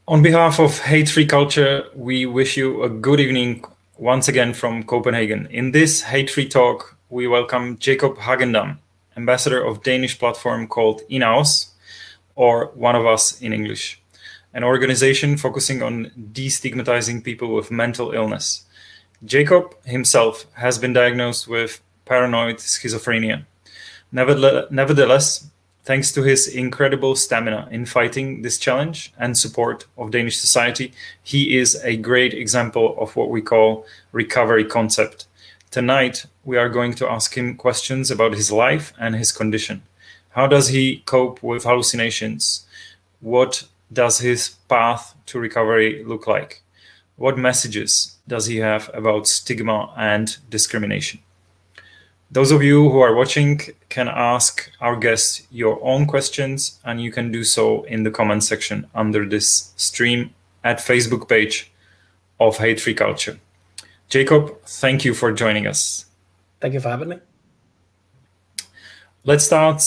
On behalf of HateFree Culture, we wish you a good evening once again from Copenhagen. In this HateFree Talk, we welcome Jacob Hagendam, ambassador of Danish platform called Inaus, or One of Us in English, an organization focusing on destigmatizing people with mental illness. Jacob himself has been diagnosed with paranoid schizophrenia. Nevertheless, thanks to his incredible stamina in fighting this challenge and support of Danish society, he is a great example of what we call recovery concept. Tonight, we are going to ask him questions about his life and his condition. How does he cope with hallucinations? What does his path to recovery look like? What messages does he have about stigma and discrimination? Those of you who are watching can ask our guests your own questions, and you can do so in the comment section under this stream at Facebook page of HateFree Culture. Jacob, thank you for joining us. Thank you for having me. Let's start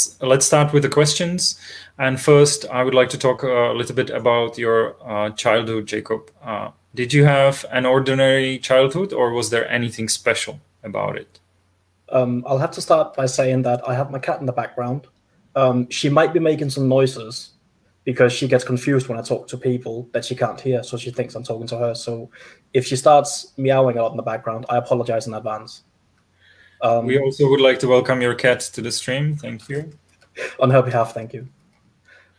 with the questions. And first, I would like to talk a little bit about your childhood, Jacob. Did you have an ordinary childhood, or was there anything special about it? I'll have to start by saying that I have my cat in the background. She might be making some noises because she gets confused when I talk to people that she can't hear, so she thinks I'm talking to her. So if she starts meowing out in the background, I apologize in advance. We also would like to welcome your cat to the stream. Thank you. On her behalf, thank you.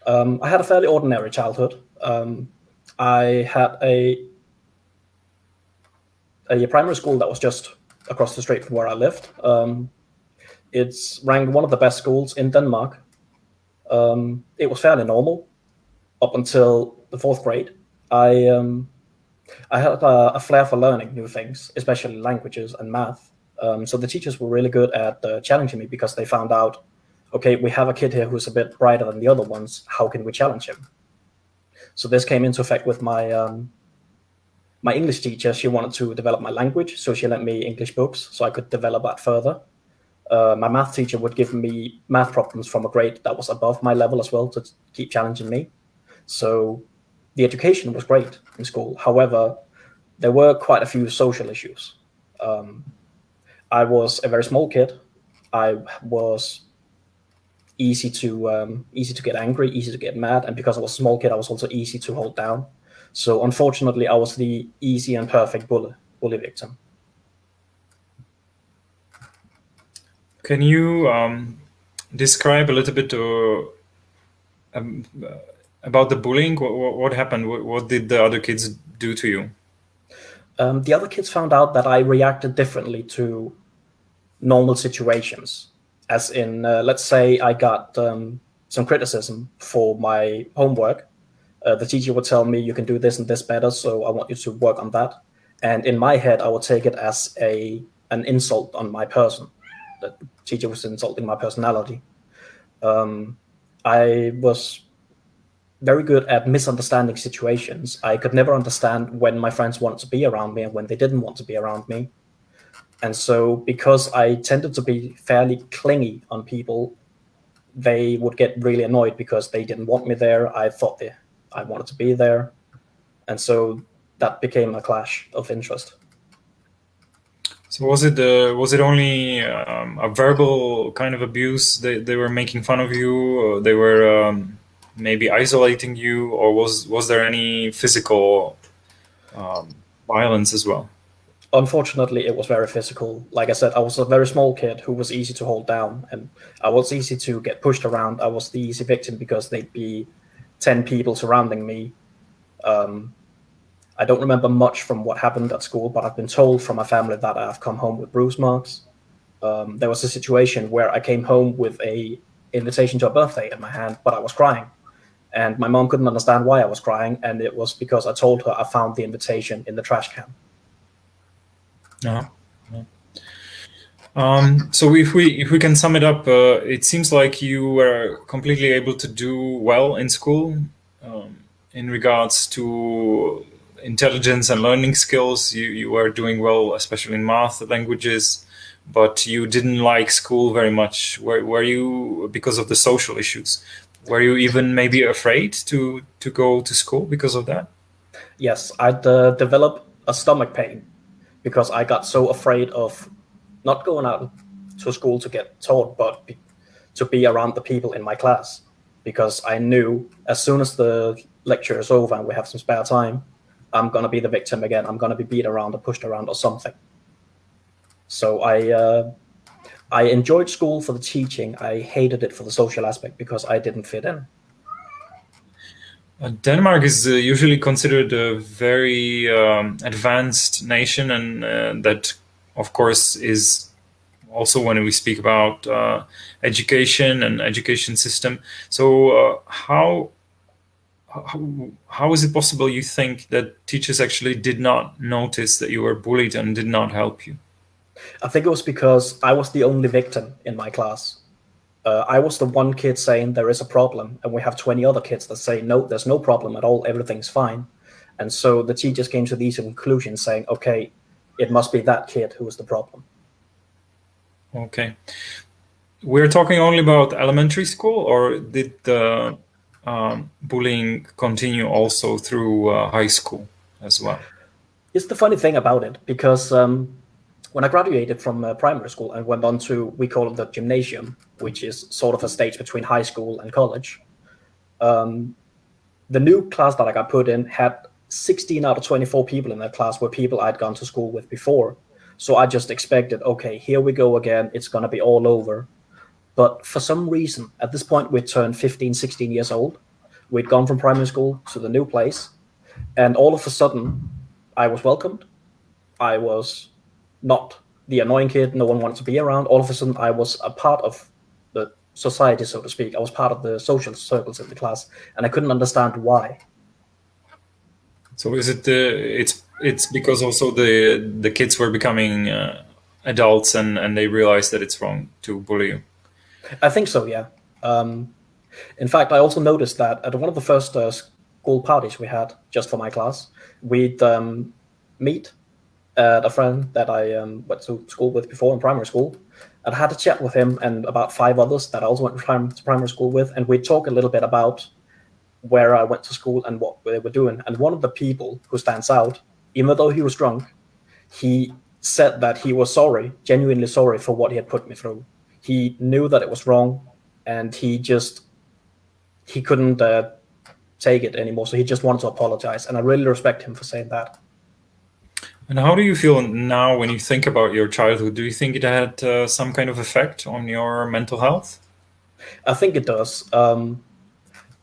I had a fairly ordinary childhood. I had a primary school that was just across the street from where I lived. It's ranked one of the best schools in Denmark. It was fairly normal up until the 4th grade. I had a flair for learning new things, especially languages and math. So the teachers were really good at challenging me because they found out, okay, we have a kid here who's a bit brighter than the other ones. How can we challenge him? So this came into effect with my English teacher. She wanted to develop my language, so she lent me English books so I could develop that further. My math teacher would give me math problems from a grade that was above my level as well to keep challenging me. So the education was great in school. However, there were quite a few social issues. I was a very small kid. I was easy to get angry, easy to get mad, and because I was a small kid, I was also easy to hold down. So unfortunately, I was the easy and perfect bully victim. Can you describe a little bit about the bullying? What happened? What did the other kids do to you? The other kids found out that I reacted differently to normal situations. As in, let's say I got some criticism for my homework. The teacher would tell me, you can do this and this better, so I want you to work on that. And in my head, I would take it as an insult on my person. The teacher was insulting my personality. I was very good at misunderstanding situations. I could never understand when my friends wanted to be around me and when they didn't want to be around me. And so because I tended to be fairly clingy on people, they would get really annoyed because they didn't want me there. I thought I wanted to be there. And so that became a clash of interest. So was it only a verbal kind of abuse? They were making fun of you, or they were maybe isolating you, or was there any physical violence as well? Unfortunately, it was very physical. Like I said, I was a very small kid who was easy to hold down, and I was easy to get pushed around. I was the easy victim because they'd be 10 people surrounding me. I don't remember much from what happened at school, but I've been told from my family that I've come home with bruise marks. There was a situation where I came home with an invitation to a birthday in my hand, but I was crying. And my mom couldn't understand why I was crying, and it was because I told her I found the invitation in the trash can. So if we can sum it up, it seems like you were completely able to do well in school in regards to intelligence and learning skills. You were doing well, especially in math, languages, but you didn't like school very much. Were you, because of the social issues? Were you even maybe afraid to go to school because of that? Yes, I'd developed a stomach pain because I got so afraid of not going out to school to get taught, but to be around the people in my class, because I knew as soon as the lecture is over and we have some spare time, I'm going to be the victim again. I'm going to be beat around or pushed around or something. So I enjoyed school for the teaching. I hated it for the social aspect because I didn't fit in. Denmark is usually considered a very advanced nation, and that, of course, is also when we speak about education and education system. So how is it possible, you think, that teachers actually did not notice that you were bullied and did not help you? I think it was because I was the only victim in my class. I was the one kid saying there is a problem, and we have 20 other kids that say, no, there's no problem at all, everything's fine. And so the teachers came to these conclusions saying, okay, it must be that kid who is the problem. Okay. We're talking only about elementary school, or did the bullying continue also through high school as well? It's the funny thing about it, because when I graduated from primary school and went on to, we call it the gymnasium, which is sort of a stage between high school and college, the new class that I got put in had 16 out of 24 people in that class were people I'd gone to school with before. So I just expected, okay, here we go again. It's going to be all over. But for some reason, at this point, we'd turned 15, 16 years old. We'd gone from primary school to the new place. And all of a sudden, I was welcomed. I was not the annoying kid no one wanted to be around. All of a sudden, I was a part of the society, so to speak. I was part of the social circles in the class, and I couldn't understand why. So is it it's because also the kids were becoming adults and they realized that it's wrong to bully you? I think so, yeah. In fact, I also noticed that at one of the first school parties we had just for my class, we'd meet a friend that I went to school with before in primary school. I'd had a chat with him and about 5 others that I also went to primary school with, and we'd talk a little bit about where I went to school and what they were doing. And one of the people who stands out, even though he was drunk, he said that he was sorry, genuinely sorry for what he had put me through. He knew that it was wrong, and he couldn't take it anymore. So he just wanted to apologize. And I really respect him for saying that. And how do you feel now when you think about your childhood? Do you think it had some kind of effect on your mental health? I think it does.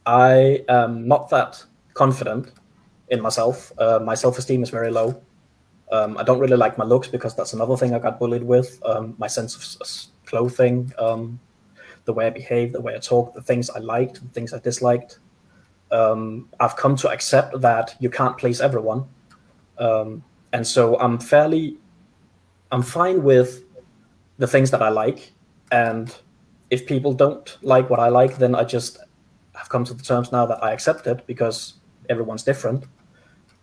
I am not that confident in myself. My self-esteem is very low. I don't really like my looks because that's another thing I got bullied with. My sense of clothing, the way I behave, the way I talk, the things I liked, the things I disliked. I've come to accept that you can't please everyone. And so I'm fine with the things that I like. And if people don't like what I like, then I just have come to the terms now that I accept it because everyone's different.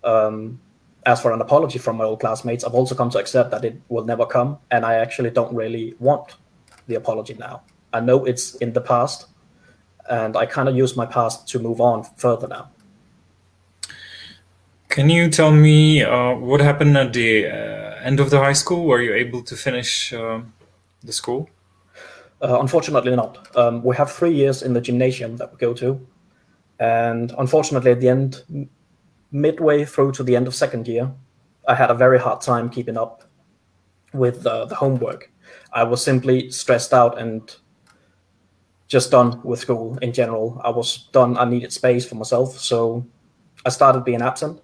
As for an apology from my old classmates, I've also come to accept that it will never come. And I actually don't really want the apology now. I know it's in the past, and I kind of use my past to move on further now. Can you tell me what happened at the end of the high school? Were you able to finish the school? Unfortunately not. We have 3 years in the gymnasium that we go to. And unfortunately at the end, midway through to the end of second year, I had a very hard time keeping up with the homework. I was simply stressed out and just done with school in general. I was done. I needed space for myself. So I started being absent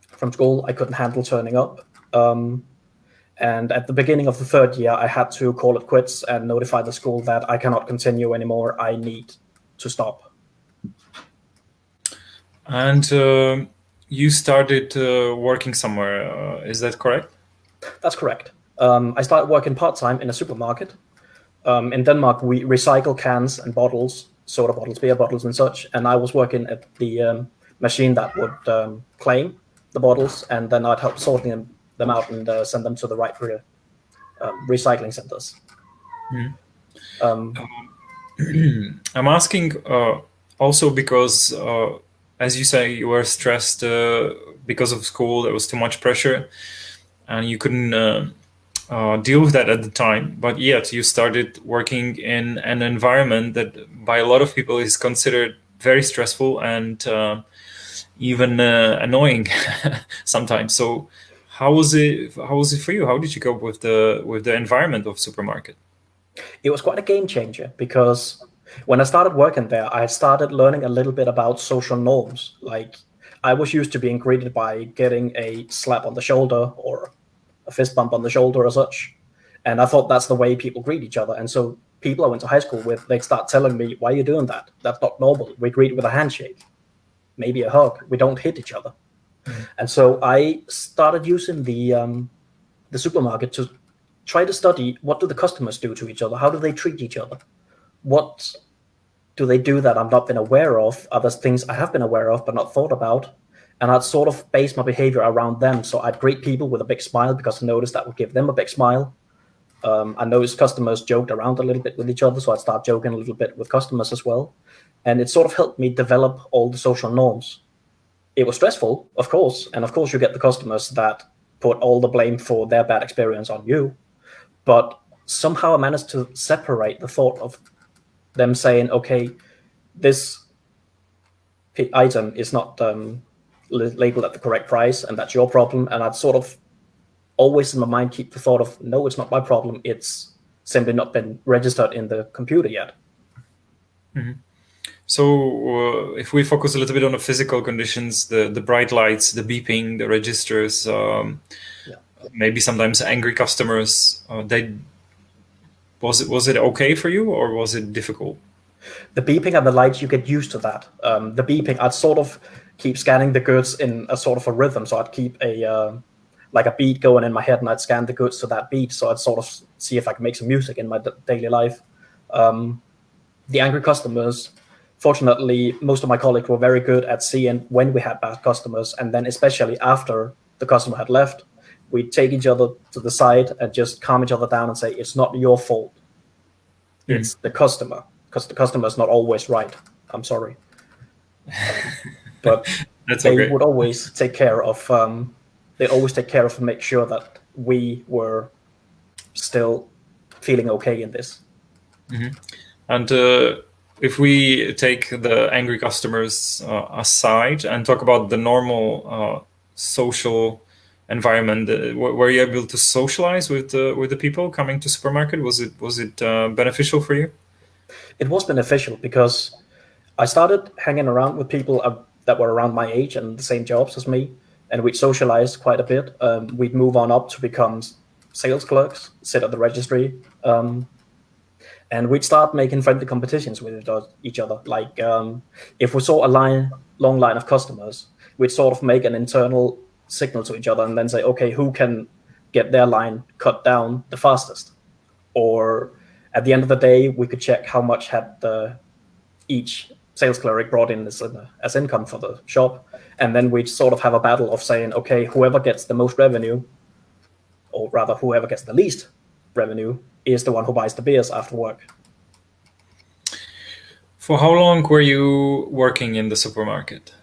from school. I couldn't handle turning up. And at the beginning of the third year, I had to call it quits and notify the school that I cannot continue anymore. I need to stop. And you started working somewhere. Is that correct? That's correct. I started working part-time in a supermarket. In Denmark, we recycle cans and bottles, soda bottles, beer bottles and such. And I was working at the machine that would claim the bottles, and then I'd help sorting them out and send them to the right recycling centers. I'm asking also because, as you say, you were stressed because of school. There was too much pressure, and you couldn't deal with that at the time. But yet, you started working in an environment that, by a lot of people, is considered very stressful and even annoying sometimes. So, how was it? How was it for you? How did you cope with the environment of supermarket? It was quite a game changer, because when I started working there, I started learning a little bit about social norms. Like, I was used to being greeted by getting a slap on the shoulder or a fist bump on the shoulder or such. And I thought that's the way people greet each other. And so people I went to high school with, they'd start telling me, why are you doing that? That's not normal. We greet with a handshake, maybe a hug. We don't hit each other. Mm-hmm. And so I started using the supermarket to try to study, what do the customers do to each other? How do they treat each other? What do they do that I've not been aware of? Are there things I have been aware of but not thought about? And I'd sort of base my behavior around them. So I'd greet people with a big smile, because I noticed that would give them a big smile. I noticed customers joked around a little bit with each other, so I'd start joking a little bit with customers as well. And it sort of helped me develop all the social norms. It was stressful, of course. And of course, you get the customers that put all the blame for their bad experience on you. But somehow I managed to separate the thought of them saying, okay, this item is not labeled at the correct price, and that's your problem. And I'd sort of always in my mind keep the thought of, no, it's not my problem. It's simply not been registered in the computer yet. Mm-hmm. So if we focus a little bit on the physical conditions, the bright lights, the beeping, the registers, maybe sometimes angry customers, was it okay for you, or was it difficult? The beeping and the lights, you get used to that. The beeping, I'd sort of keep scanning the goods in a sort of a rhythm. So I'd keep a beat going in my head, and I'd scan the goods to that beat. So I'd sort of see if I could make some music in my daily life. The angry customers, fortunately, most of my colleagues were very good at seeing when we had bad customers. And then especially after the customer had left, we'd take each other to the side and just calm each other down and say, it's not your fault. It's the customer, because the customer is not always right. I'm sorry. But they would always take care of, make sure that we were still feeling okay in this. Mm-hmm. And if we take the angry customers aside and talk about the normal social environment, were you able to socialize with the people coming to supermarket? Was it beneficial for you? It was beneficial, because I started hanging around with people that were around my age and the same jobs as me, and we'd socialize quite a bit. We'd move on up to become sales clerks, sit at the registry, and we'd start making friendly competitions with each other. Like if we saw a long line of customers, we'd sort of make an internal signal to each other and then say, okay, who can get their line cut down the fastest? Or at the end of the day, we could check how much had each sales clerk brought in as income for the shop. And then we'd sort of have a battle of saying, okay, whoever gets the most revenue, or rather whoever gets the least revenue, is the one who buys the beers after work. For how long were you working in the supermarket?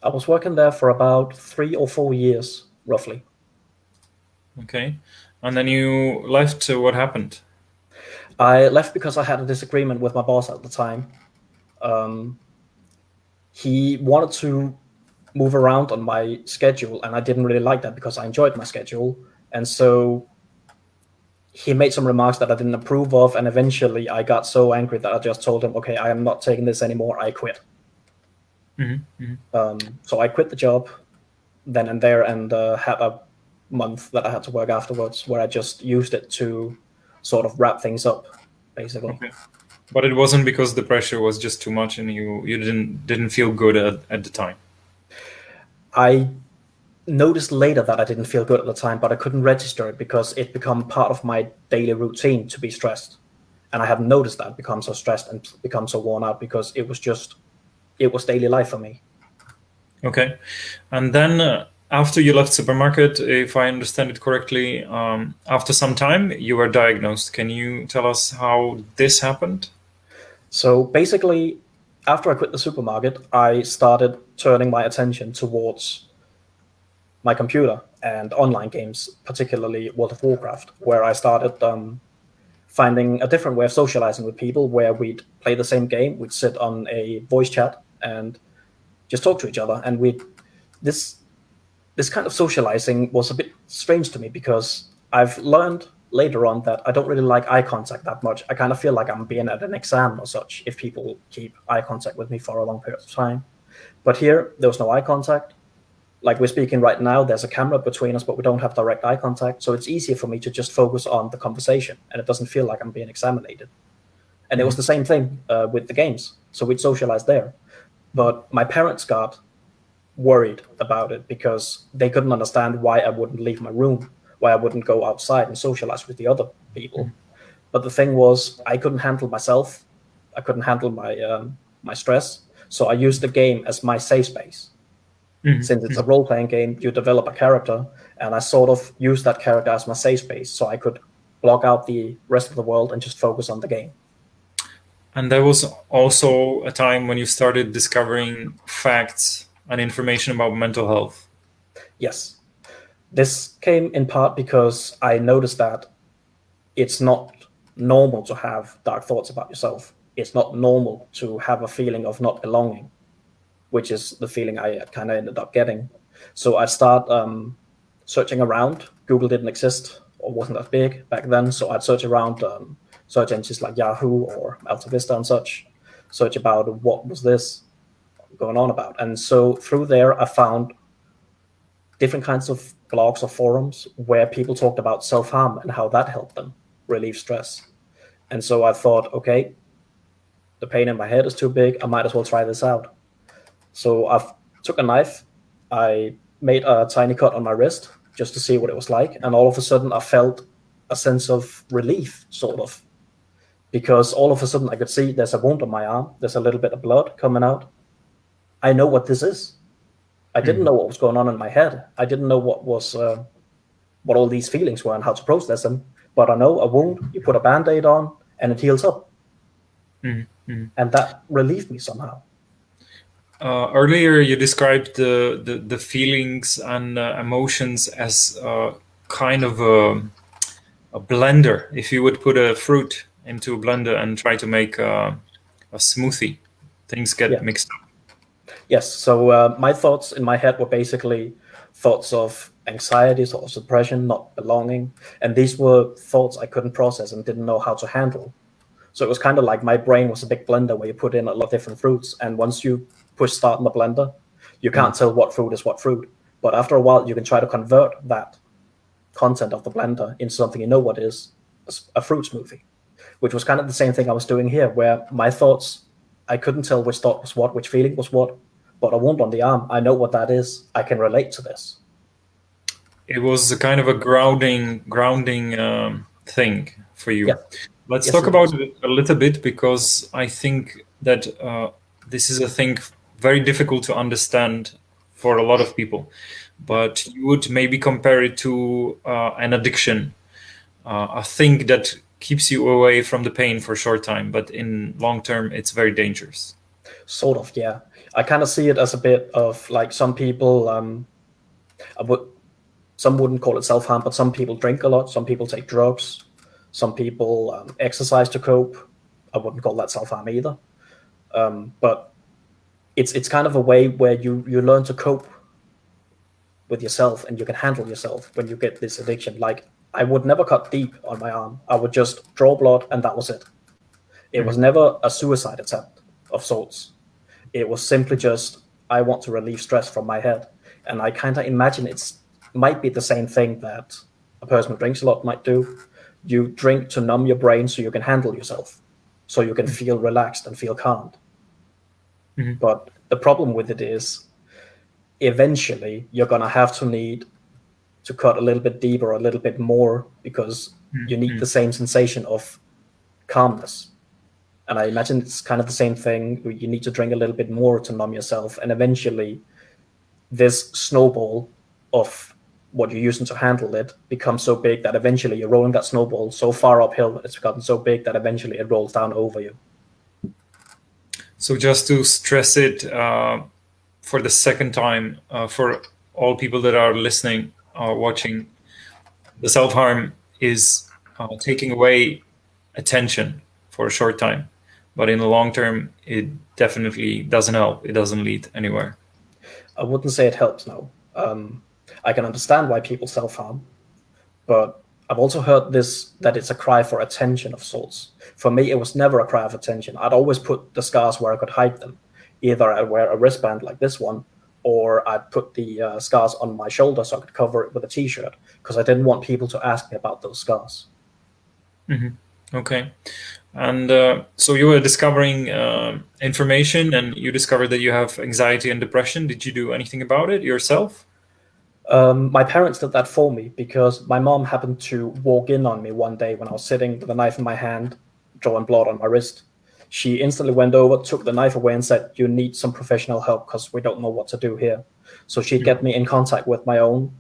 I was working there for about 3 or 4 years, roughly. Okay. And then you left. What happened? I left because I had a disagreement with my boss at the time. He wanted to move around on my schedule, and I didn't really like that because I enjoyed my schedule. And so he made some remarks that I didn't approve of, and eventually I got so angry that I just told him, okay, I am not taking this anymore, I quit. Mm-hmm. Mm-hmm. So I quit the job then and there, and had a month that I had to work afterwards where I just used it to sort of wrap things up, basically. Okay. But it wasn't because the pressure was just too much and you didn't feel good at the time? I noticed later that I didn't feel good at the time, but I couldn't register it because it became part of my daily routine to be stressed. And I hadn't noticed that become so stressed and become so worn out because it was daily life for me. Okay. And then after you left supermarket, if I understand it correctly, after some time you were diagnosed. Can you tell us how this happened? So basically, after I quit the supermarket, I started turning my attention towards my computer and online games, particularly World of Warcraft, where I started finding a different way of socializing with people, where we'd play the same game, we'd sit on a voice chat and just talk to each other. And this kind of socializing was a bit strange to me, because I've learned later on that I don't really like eye contact that much. I kind of feel like I'm being at an exam or such if people keep eye contact with me for a long period of time. But here, there was no eye contact. Like we're speaking right now, there's a camera between us, but we don't have direct eye contact. So it's easier for me to just focus on the conversation, and it doesn't feel like I'm being examinated. And it was the same thing with the games. So we'd socialize there. But my parents got worried about it because they couldn't understand why I wouldn't leave my room, why I wouldn't go outside and socialize with the other people. But the thing was, I couldn't handle myself. I couldn't handle my stress. So I used the game as my safe space. Since it's a role-playing game, you develop a character, and I sort of used that character as my safe space, so I could block out the rest of the world and just focus on the game. And there was also a time when you started discovering facts and information about mental health. Yes. This came in part because I noticed that it's not normal to have dark thoughts about yourself. It's not normal to have a feeling of not belonging, which is the feeling I kind of ended up getting. So I start searching around. Google didn't exist or wasn't that big back then. So I'd search around search engines like Yahoo or Alta Vista and such, search about what was this going on about. And so through there, I found different kinds of blogs or forums where people talked about self-harm and how that helped them relieve stress. And so I thought, okay, the pain in my head is too big. I might as well try this out. So I took a knife, I made a tiny cut on my wrist just to see what it was like. And all of a sudden I felt a sense of relief, sort of, because all of a sudden I could see there's a wound on my arm. There's a little bit of blood coming out. I know what this is. I didn't know what was going on in my head. I didn't know what all these feelings were and how to process them. But I know a wound, you put a Band-Aid on and it heals up. And that relieved me somehow. Earlier, you described the feelings and emotions as kind of a blender. If you would put a fruit into a blender and try to make a smoothie, things get mixed up. Yes. So my thoughts in my head were basically thoughts of anxiety, thoughts of depression, not belonging. And these were thoughts I couldn't process and didn't know how to handle. So it was kind of like my brain was a big blender where you put in a lot of different fruits. And once you push start in the blender, you can't tell what fruit is what fruit. But after a while, you can try to convert that content of the blender into something you know what is, a fruit smoothie, which was kind of the same thing I was doing here, where my thoughts, I couldn't tell which thought was what, which feeling was what, but a wound on the arm, I know what that is. I can relate to this. It was a kind of a grounding thing for you. Yeah. Let's talk about it a little bit, because I think that this is a thing very difficult to understand for a lot of people. But you would maybe compare it to an addiction, a thing that keeps you away from the pain for a short time, but in long term, it's very dangerous. Sort of, yeah. I kind of see it as a bit of like some people, some wouldn't call it self-harm, but some people drink a lot, some people take drugs, some people exercise to cope. I wouldn't call that self-harm either. But it's kind of a way where you learn to cope with yourself and you can handle yourself when you get this addiction. Like, I would never cut deep on my arm. I would just draw blood and that was it. It was never a suicide attempt of sorts. It was simply just, I want to relieve stress from my head. And I kind of imagine it might be the same thing that a person who drinks a lot might do. You drink to numb your brain so you can handle yourself, so you can feel relaxed and feel calmed. But the problem with it is, eventually you're going to have to need to cut a little bit deeper, a little bit more, because you need the same sensation of calmness. And I imagine it's kind of the same thing. You need to drink a little bit more to numb yourself. And eventually this snowball of what you're using to handle it becomes so big that eventually you're rolling that snowball so far uphill that it's gotten so big that eventually it rolls down over you. So just to stress it for the second time, for all people that are listening or watching, the self-harm is taking away attention for a short time. But in the long term, it definitely doesn't help. It doesn't lead anywhere. I wouldn't say it helps, no. I can understand why people self-harm, but I've also heard that it's a cry for attention of sorts. For me, it was never a cry of attention. I'd always put the scars where I could hide them. Either I'd wear a wristband like this one, or I'd put the scars on my shoulder so I could cover it with a t-shirt, because I didn't want people to ask me about those scars. Mm-hmm. Okay. And so you were discovering information, and you discovered that you have anxiety and depression. Did you do anything about it yourself? My parents did that for me, because my mom happened to walk in on me one day when I was sitting with a knife in my hand, drawing blood on my wrist. She instantly went over, took the knife away and said, "You need some professional help because we don't know what to do here." So she'd get me in contact with my own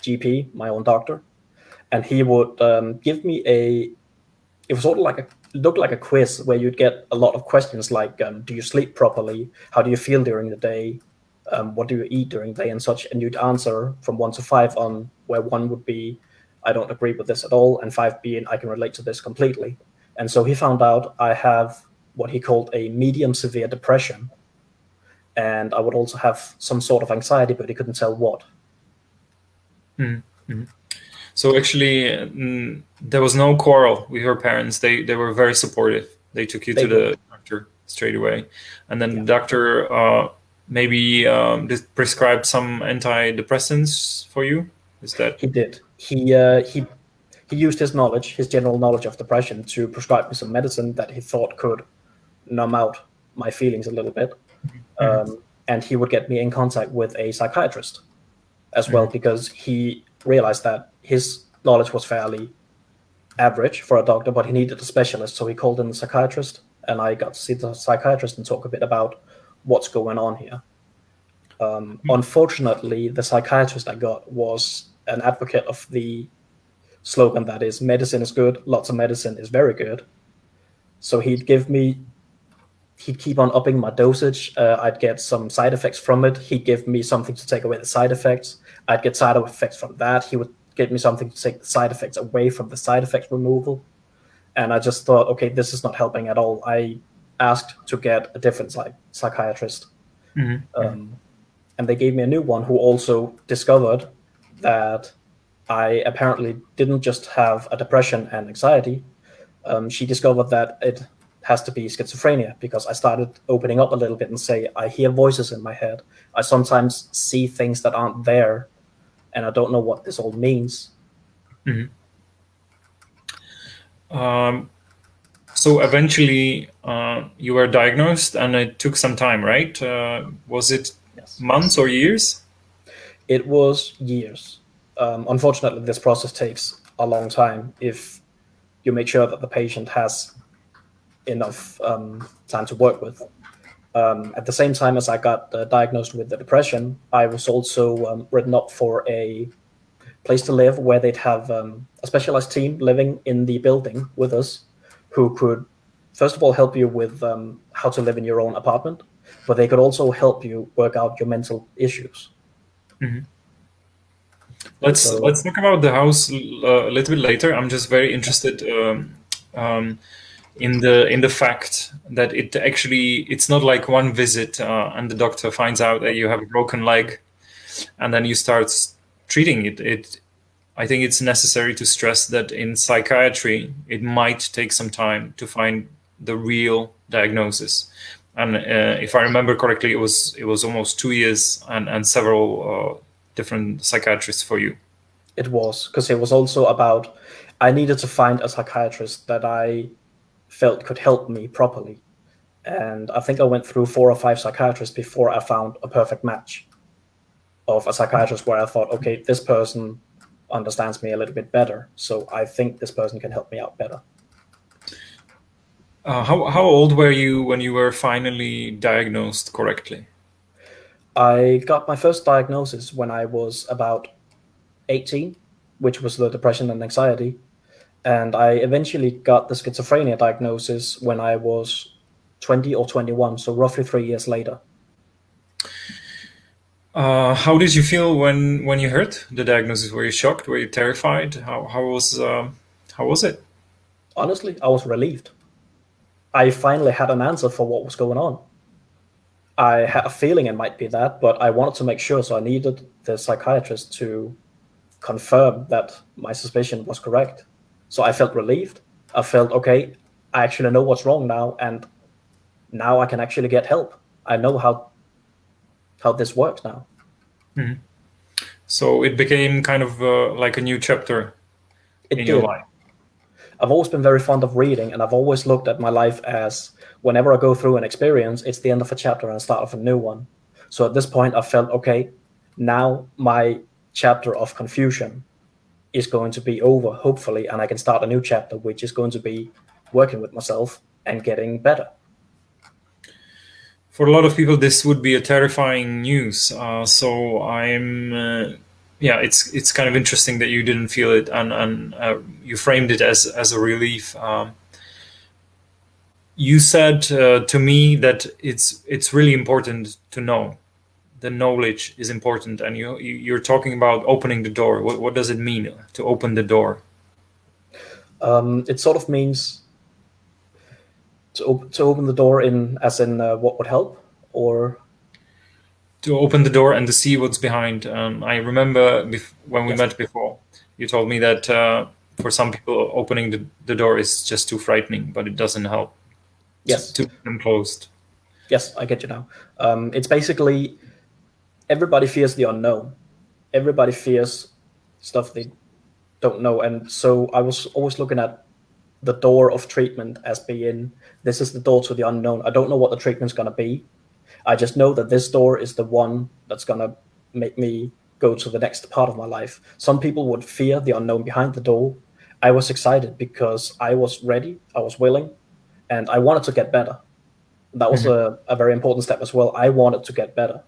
GP, my own doctor, and he would give me it was sort of looked like a quiz where you'd get a lot of questions like, do you sleep properly? How do you feel during the day? What do you eat during the day and such? And you'd answer from 1 to 5, on where 1 would be, I don't agree with this at all, and 5 being, I can relate to this completely. And so he found out I have what he called a medium severe depression. And I would also have some sort of anxiety, but he couldn't tell what. Mm-hmm. So actually, there was no quarrel with your parents. They were very supportive. They took you to the doctor straight away. And then the doctor maybe prescribed some antidepressants for you? Is that? He did. He used his knowledge, his general knowledge of depression, to prescribe me some medicine that he thought could numb out my feelings a little bit. Mm-hmm. And he would get me in contact with a psychiatrist as well, because he realized that his knowledge was fairly average for a doctor, but he needed a specialist. So he called in the psychiatrist, and I got to see the psychiatrist and talk a bit about what's going on here. Unfortunately, the psychiatrist I got was an advocate of the slogan that is, medicine is good, lots of medicine is very good. So he'd keep on upping my dosage. I'd get some side effects from it. He'd give me something to take away the side effects. I'd get side effects from that. He would give me something to take the side effects away from the side effects removal. And I just thought, okay, this is not helping at all. I asked to get a different psychiatrist. Mm-hmm. And they gave me a new one, who also discovered that I apparently didn't just have a depression and anxiety. She discovered that it has to be schizophrenia, because I started opening up a little bit and say, I hear voices in my head. I sometimes see things that aren't there, and I don't know what this all means. Mm-hmm. So eventually you were diagnosed, and it took some time, right? Was it months or years? It was years. Unfortunately, this process takes a long time if you make sure that the patient has enough time to work with. At the same time as I got diagnosed with the depression, I was also written up for a place to live where they'd have a specialized team living in the building with us, who could, first of all, help you with how to live in your own apartment, but they could also help you work out your mental issues. Mm-hmm. Let's talk about the house a little bit later. I'm just very interested in the fact that it's not like one visit and the doctor finds out that you have a broken leg and then you start treating it. I think it's necessary to stress that in psychiatry it might take some time to find the real diagnosis. And if I remember correctly, it was almost 2 years and several different psychiatrists for you. It was, because it was also about, I needed to find a psychiatrist that I felt could help me properly. And I think I went through 4 or 5 psychiatrists before I found a perfect match of a psychiatrist where I thought, okay, this person understands me a little bit better, so I think this person can help me out better. How old were you when you were finally diagnosed correctly? I got my first diagnosis when I was about 18, which was the depression and anxiety. And I eventually got the schizophrenia diagnosis when I was 20 or 21, so roughly 3 years later. How did you feel when you heard the diagnosis? Were you shocked? Were you terrified? How was it? Honestly, I was relieved. I finally had an answer for what was going on. I had a feeling it might be that, but I wanted to make sure, so I needed the psychiatrist to confirm that my suspicion was correct. So I felt relieved. I felt, okay, I actually know what's wrong now, and now I can actually get help. I know how this works now. Mm-hmm. So it became kind of like a new chapter in your life. I've always been very fond of reading, and I've always looked at my life as whenever I go through an experience, it's the end of a chapter and the start of a new one. So at this point, I felt, okay, now my chapter of confusion is going to be over, hopefully, and I can start a new chapter, which is going to be working with myself and getting better. For a lot of people, this would be a terrifying news. So it's kind of interesting that you didn't feel it, and you framed it as a relief. You said to me that it's really important to know. The knowledge is important, and you're talking about opening the door. What does it mean to open the door? It sort of means to open the door as in what would help, or to open the door and to see what's behind. I remember when we met before, you told me that for some people opening the door is just too frightening, but it doesn't help. Yes. To keep them closed. Yes, I get you now. It's basically everybody fears the unknown. Everybody fears stuff they don't know. And so I was always looking at the door of treatment as being, this is the door to the unknown. I don't know what the treatment's going to be. I just know that this door is the one that's going to make me go to the next part of my life. Some people would fear the unknown behind the door. I was excited because I was ready, I was willing, and I wanted to get better. That was a very important step as well. I wanted to get better.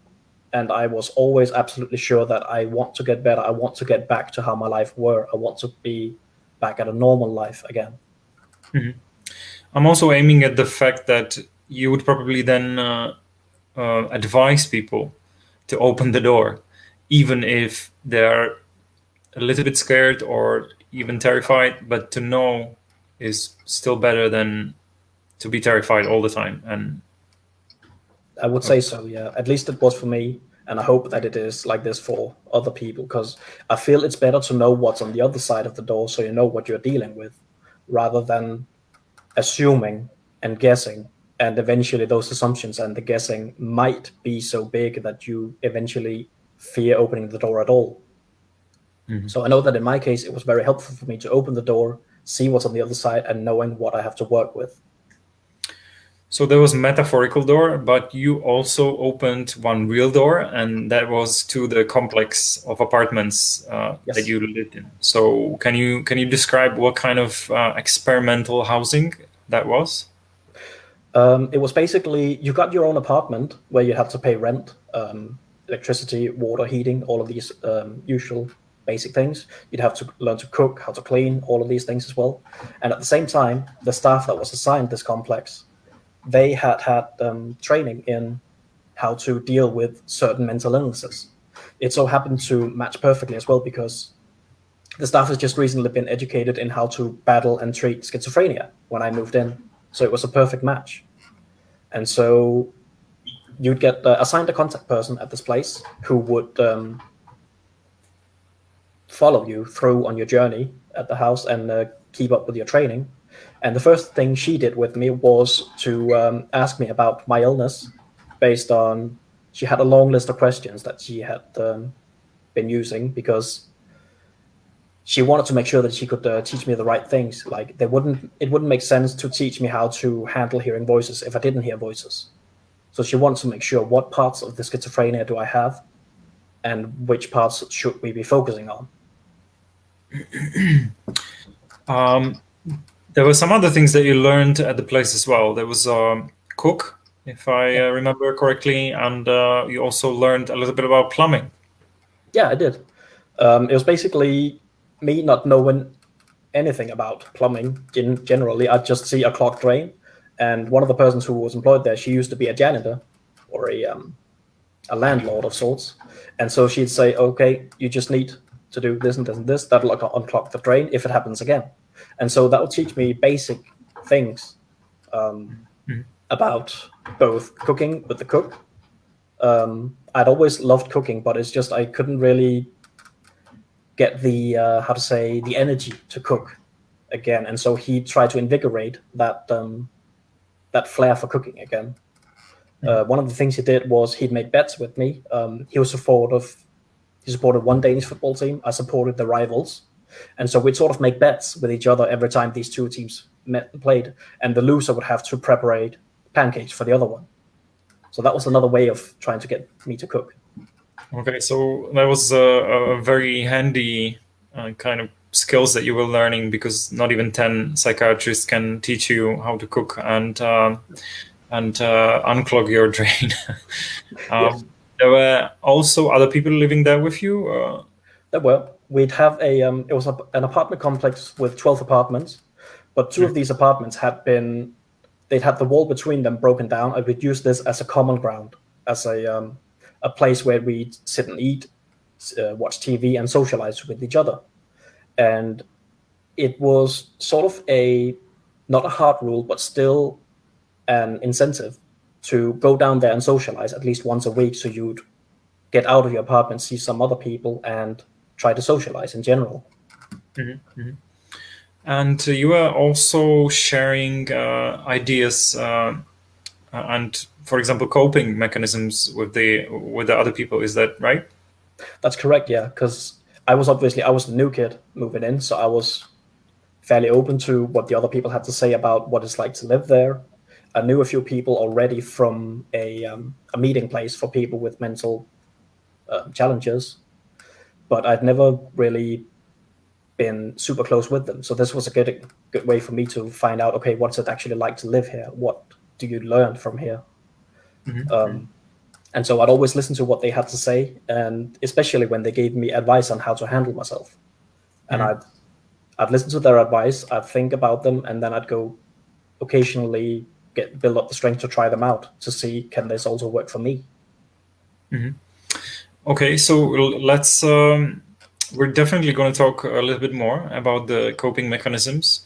And I was always absolutely sure that I want to get better. I want to get back to how my life were. I want to be back at a normal life again. Mm-hmm. I'm also aiming at the fact that you would probably then advise people to open the door, even if they're a little bit scared or even terrified, but to know is still better than to be terrified all the time. And I would say so, yeah. At least it was for me, and I hope that it is like this for other people, because I feel it's better to know what's on the other side of the door so you know what you're dealing with, rather than assuming and guessing, and eventually those assumptions and the guessing might be so big that you eventually fear opening the door at all. Mm-hmm. So I know that in my case, it was very helpful for me to open the door, see what's on the other side, and knowing what I have to work with. So there was a metaphorical door, but you also opened one real door, and that was to the complex of apartments that you lived in. So can you describe what kind of experimental housing that was? It was basically, you got your own apartment where you had to pay rent, electricity, water, heating, all of these usual basic things. You'd have to learn to cook, how to clean, all of these things as well. And at the same time, the staff that was assigned this complex, they had training in how to deal with certain mental illnesses. It so happened to match perfectly as well, because the staff has just recently been educated in how to battle and treat schizophrenia when I moved in. So it was a perfect match. And so you'd get assigned a contact person at this place who would follow you through on your journey at the house and keep up with your training. And the first thing she did with me was to ask me about my illness based on, she had a long list of questions that she had been using, because she wanted to make sure that she could teach me the right things. Like it wouldn't make sense to teach me how to handle hearing voices if I didn't hear voices. So she wanted to make sure what parts of the schizophrenia do I have and which parts should we be focusing on. There were some other things that you learned at the place as well. There was a cook, if I remember correctly, and you also learned a little bit about plumbing. Yeah, I did. It was basically me not knowing anything about plumbing generally. I'd just see a clogged drain And one of the persons who was employed there, she used to be a janitor or a landlord of sorts. And so she'd say, okay, you just need to do this and this and this. That'll unclog the drain if it happens again. And so that would teach me basic things about both cooking with the cook. I'd always loved cooking, but it's just I couldn't really get the the energy to cook again. And so he tried to invigorate that flair for cooking again. One of the things he did was he'd make bets with me. He supported one Danish football team. I supported the rivals. And so we'd sort of make bets with each other every time these two teams met and played. And the loser would have to prepare pancakes for the other one. So that was another way of trying to get me to cook. Okay, so that was a very handy kind of skills that you were learning, because not even 10 psychiatrists can teach you how to cook and unclog your drain. Yes. There were also other people living there with you? There were. We'd have it was an apartment complex with 12 apartments, but two of these apartments they'd had the wall between them broken down, and we'd use this as a common ground, as a place where we'd sit and eat, watch TV, and socialize with each other. And it was sort of not a hard rule, but still an incentive to go down there and socialize at least once a week. So you'd get out of your apartment, see some other people, and try to socialize in general. Mm-hmm. Mm-hmm. And you are also sharing ideas and, for example, coping mechanisms with the other people. Is that right? That's correct. Yeah, because I was a new kid moving in, so I was fairly open to what the other people had to say about what it's like to live there. I knew a few people already from a meeting place for people with mental challenges, but I'd never really been super close with them. So this was a good way for me to find out, okay, what's it actually like to live here? What do you learn from here? Mm-hmm. And so I'd always listen to what they had to say, and especially when they gave me advice on how to handle myself. And I'd listen to their advice, I'd think about them, and then I'd go occasionally build up the strength to try them out to see, can this also work for me? Mm-hmm. Okay, so let's we're definitely going to talk a little bit more about the coping mechanisms.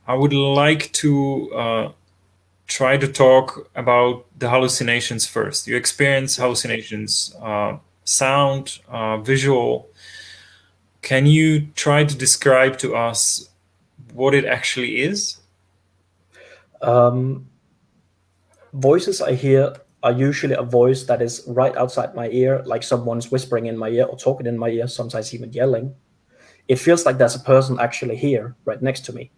I would like to try to talk about the hallucinations first. You experience hallucinations, sound, visual. Can you try to describe to us what it actually is? Voices I hear are usually a voice that is right outside my ear, like someone's whispering in my ear or talking in my ear, sometimes even yelling. It feels like there's a person actually here right next to me,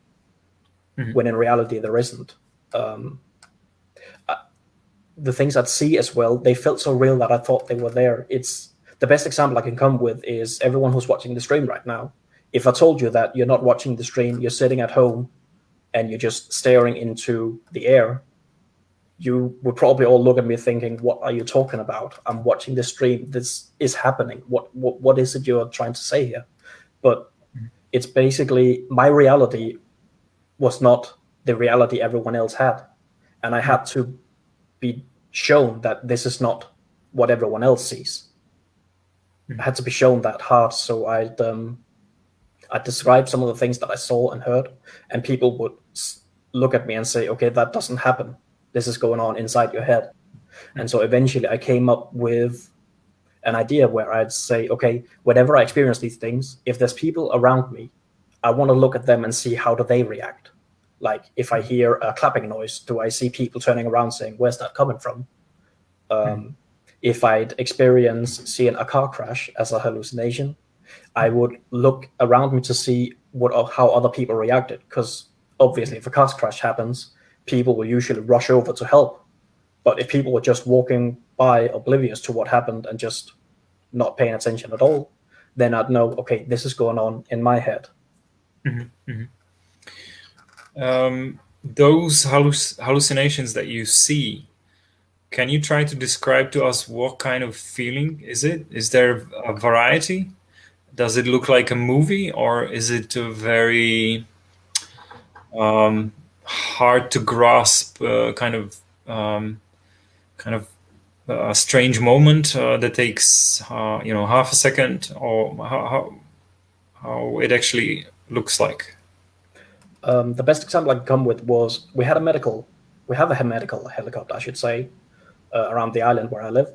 when in reality there isn't. The things I'd see as well, they felt so real that I thought they were there. It's the best example I can come with is everyone who's watching the stream right now. If I told you that you're not watching the stream, you're sitting at home and you're just staring into the air, you would probably all look at me thinking, what are you talking about? I'm watching the stream. This is happening. What is it you're trying to say here? But it's basically my reality was not the reality everyone else had. And I had to be shown that this is not what everyone else sees. I had to be shown that hard. So I'd describe some of the things that I saw and heard, and people would look at me and say, okay, that doesn't happen. This is going on inside your head. And so eventually I came up with an idea where I'd say, okay, whenever I experience these things, if there's people around me, I want to look at them and see how do they react. Like if I hear a clapping noise, do I see people turning around saying, where's that coming from? If I'd seeing a car crash as a hallucination, I would look around me to see how other people reacted. Because obviously if a car crash happens, people will usually rush over to help. But if people were just walking by oblivious to what happened and just not paying attention at all, then I'd know, okay, this is going on in my head. Those hallucinations that you see, can you try to describe to us what kind of feeling is it? Is there a variety? Does it look like a movie, or is it a very hard to grasp a strange moment that takes half a second, or how it actually looks like? The best example I can come with was we have a medical helicopter, I should say, around the island where I live.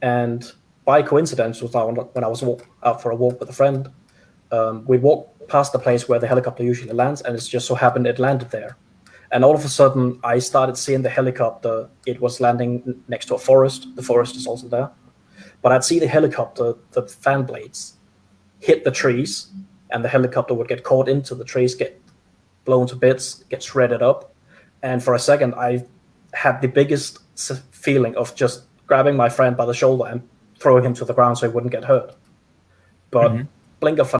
And by coincidence, when I was out for a walk with a friend, we walked past the place where the helicopter usually lands, and it just so happened it landed there. And all of a sudden, I started seeing the helicopter. It was landing next to a forest. The forest is also there. But I'd see the helicopter, the fan blades, hit the trees, and the helicopter would get caught into the trees, get blown to bits, get shredded up. And for a second, I had the biggest feeling of just grabbing my friend by the shoulder and throwing him to the ground so he wouldn't get hurt. But blink of an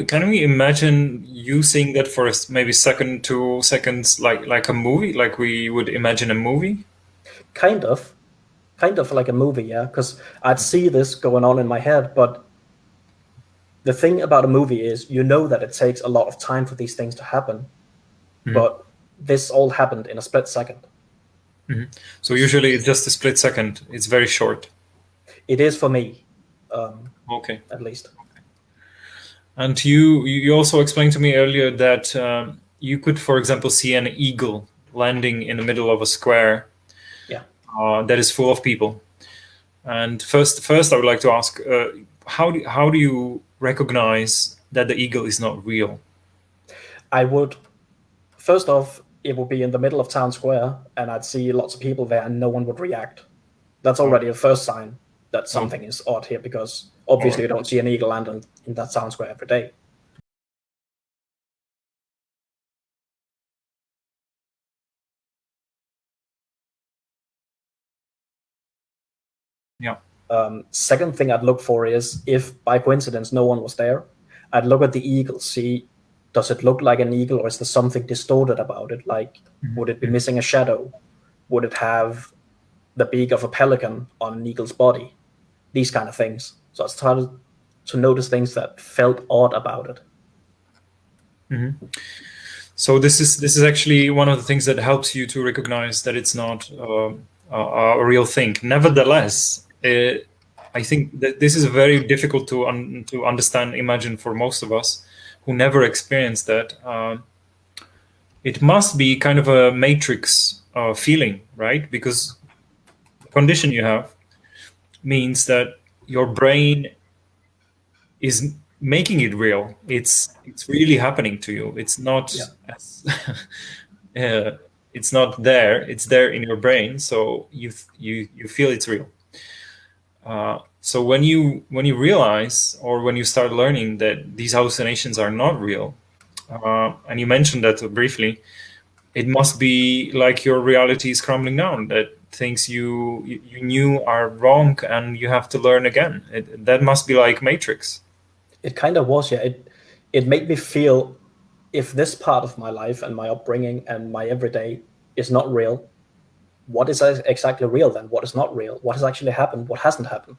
Can we imagine you seeing that for maybe second, 2 seconds, like a movie, like we would imagine a movie? Kind of like a movie, yeah, because I'd see this going on in my head. But the thing about a movie is, you know that it takes a lot of time for these things to happen, but this all happened in a split second. So usually it's just a split second. It's very short. It is for me, okay, at least. And you also explained to me earlier that you could, for example, see an eagle landing in the middle of a square that is full of people. And first I would like to ask, how do you recognize that the eagle is not real? I would, first off, it would be in the middle of town square, and I'd see lots of people there and no one would react. That's already a first sign that something is odd here, because obviously you don't see an eagle land in that town square every day. Yeah. Second thing I'd look for is, if by coincidence no one was there, I'd look at the eagle, see, does it look like an eagle, or is there something distorted about it? Like, would it be missing a shadow? Would it have the beak of a pelican on an eagle's body? These kind of things. So I started to notice things that felt odd about it. So this is actually one of the things that helps you to recognize that it's not a real thing. Nevertheless, I think that this is very difficult to understand, imagine, for most of us who never experienced that. It must be kind of a matrix feeling, right? Because the condition you have means that your brain is making it real. It's really happening to you. It's not it's not there. It's there in your brain, so you feel it's real. So when you realize, or when you start learning that these hallucinations are not real, and you mentioned that briefly, it must be like your reality is crumbling down, that things you knew are wrong and you have to learn again. That must be like Matrix. It kind of was, yeah. It made me feel, if this part of my life and my upbringing and my everyday is not real, what is exactly real then? What is not real? What has actually happened? What hasn't happened?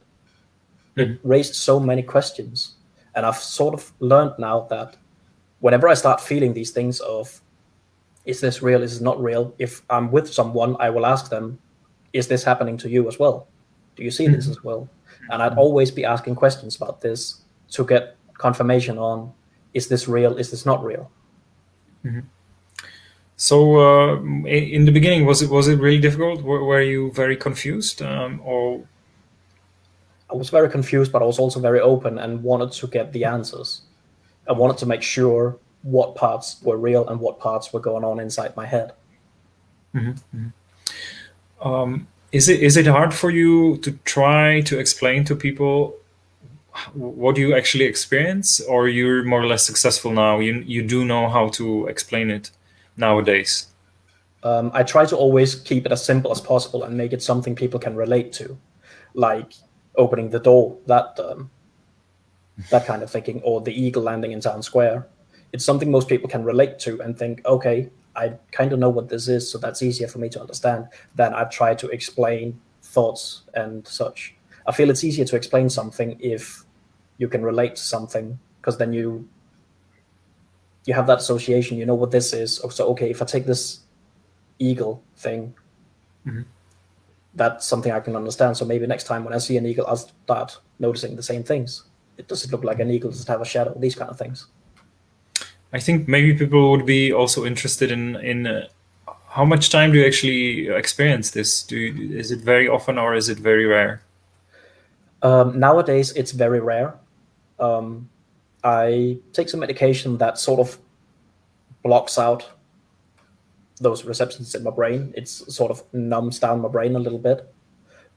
It raised so many questions. And I've sort of learned now that whenever I start feeling these things of, is this real? Is this not real? If I'm with someone, I will ask them, is this happening to you as well? Do you see this as well? And I'd always be asking questions about this to get confirmation on, is this real? Is this not real? So in the beginning, was it really difficult? Were you very confused, or? I was very confused, but I was also very open and wanted to get the answers. I wanted to make sure what parts were real and what parts were going on inside my head. Is it hard for you to try to explain to people what you actually experience, or you're more or less successful now? You do know how to explain it nowadays? I try to always keep it as simple as possible and make it something people can relate to, like opening the door, that kind of thinking, or the eagle landing in town square. It's something most people can relate to and think, okay, I kind of know what this is, so that's easier for me to understand. Then I try to explain thoughts and such. I feel it's easier to explain something if you can relate to something, because then you have that association. You know what this is. So okay, if I take this eagle thing, that's something I can understand. So maybe next time when I see an eagle, I'll start noticing the same things. Does it look like an eagle? Does it have a shadow? These kind of things. I think maybe people would be also interested in how much time do you actually experience this? Is it very often or is it very rare? Nowadays, it's very rare. I take some medication that sort of blocks out those receptors in my brain. It's sort of numbs down my brain a little bit.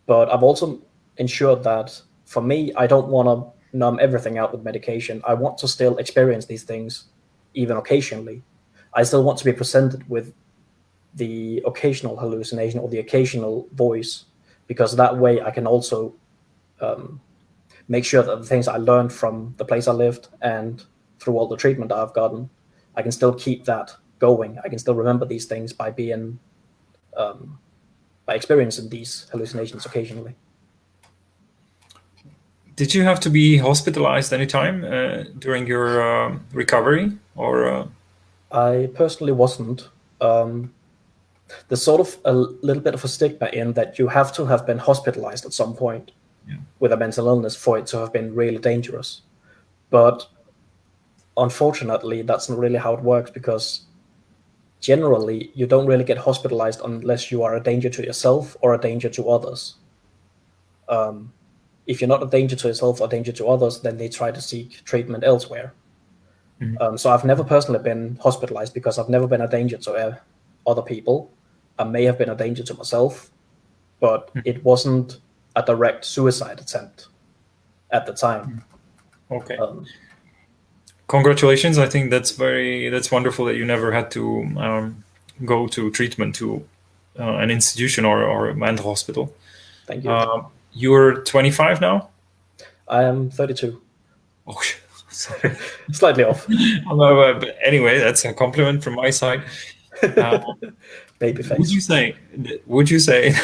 But I've also ensured that for me, I don't want to numb everything out with medication. I want to still experience these things, even occasionally. I still want to be presented with the occasional hallucination or the occasional voice, because that way I can also make sure that the things I learned from the place I lived and through all the treatment I've gotten, I can still keep that going. I can still remember these things by being, by experiencing these hallucinations occasionally. Did you have to be hospitalized anytime during your recovery, or? I personally wasn't. There's sort of a little bit of a stigma in that you have to have been hospitalized at some point with a mental illness for it to have been really dangerous. But unfortunately, that's not really how it works, because generally you don't really get hospitalized unless you are a danger to yourself or a danger to others. If you're not a danger to yourself or danger to others, then they try to seek treatment elsewhere. So I've never personally been hospitalized because I've never been a danger to other people. I may have been a danger to myself, but it wasn't a direct suicide attempt at the time. Okay. Congratulations. I think that's wonderful that you never had to go to treatment to an institution or a mental hospital. Thank you. You're 25 now? I am 32. Oh, sorry. Slightly off. But anyway, that's a compliment from my side. Baby face. Would you say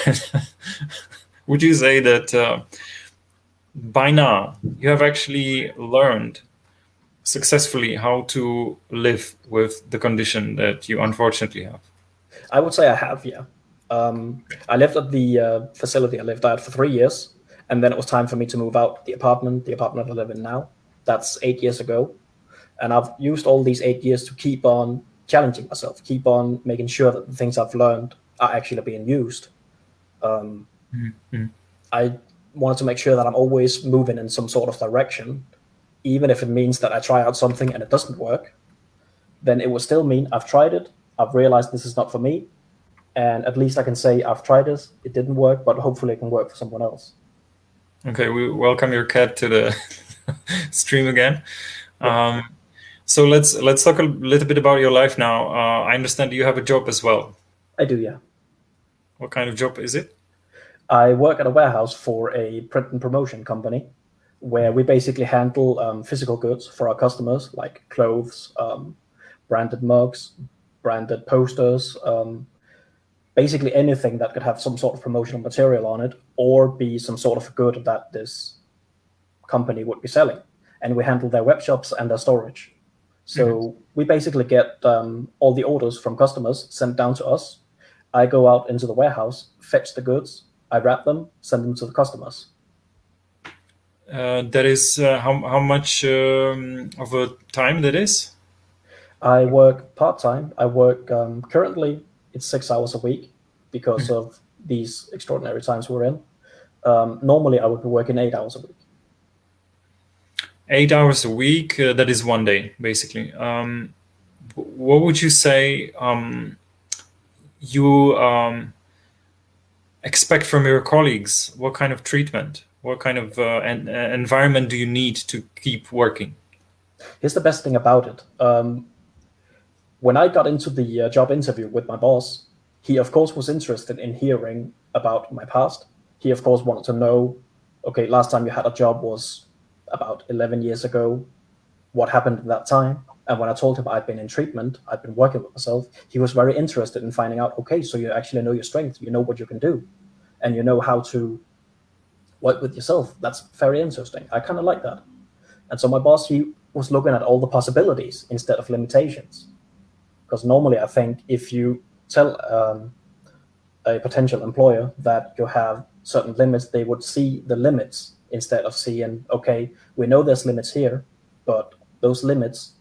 that by now you have actually learned successfully how to live with the condition that you unfortunately have? I would say I have, yeah. I lived at the facility I lived at for 3 years, and then it was time for me to move out the apartment I live in now. That's 8 years ago. And I've used all these 8 years to keep on challenging myself, keep on making sure that the things I've learned are actually being used. I wanted to make sure that I'm always moving in some sort of direction, even if it means that I try out something and it doesn't work, then it would still mean I've tried it, I've realized this is not for me, and at least I can say I've tried this, it didn't work, but hopefully it can work for someone else. Okay, we welcome your cat to the stream again. So let's talk a little bit about your life now. I understand you have a job as well. I do, yeah. What kind of job is it? I work at a warehouse for a print and promotion company, where we basically handle physical goods for our customers, like clothes, branded mugs, branded posters, basically anything that could have some sort of promotional material on it, or be some sort of good that this company would be selling. And we handle their web shops and their storage. So we basically get all the orders from customers sent down to us. I go out into the warehouse, fetch the goods, I wrap them, send them to the customers. That is how much of a time that is? I work part-time. I work currently it's 6 hours a week because of these extraordinary times we're in. Normally I would be working 8 hours a week. 8 hours a week, that is one day, basically. What would you say you expect from your colleagues? What kind of treatment? What kind of environment do you need to keep working? Here's the best thing about it. When I got into the job interview with my boss, he of course was interested in hearing about my past. He of course wanted to know, okay, last time you had a job was about 11 years ago. What happened at that time? And when I told him I'd been in treatment, I'd been working with myself, he was very interested in finding out, okay, so you actually know your strengths, you know what you can do, and you know how to work with yourself. That's very interesting. I kind of like that. And so my boss, he was looking at all the possibilities instead of limitations. Because normally I think if you tell a potential employer that you have certain limits, they would see the limits instead of seeing, okay, we know there's limits here, but those limits,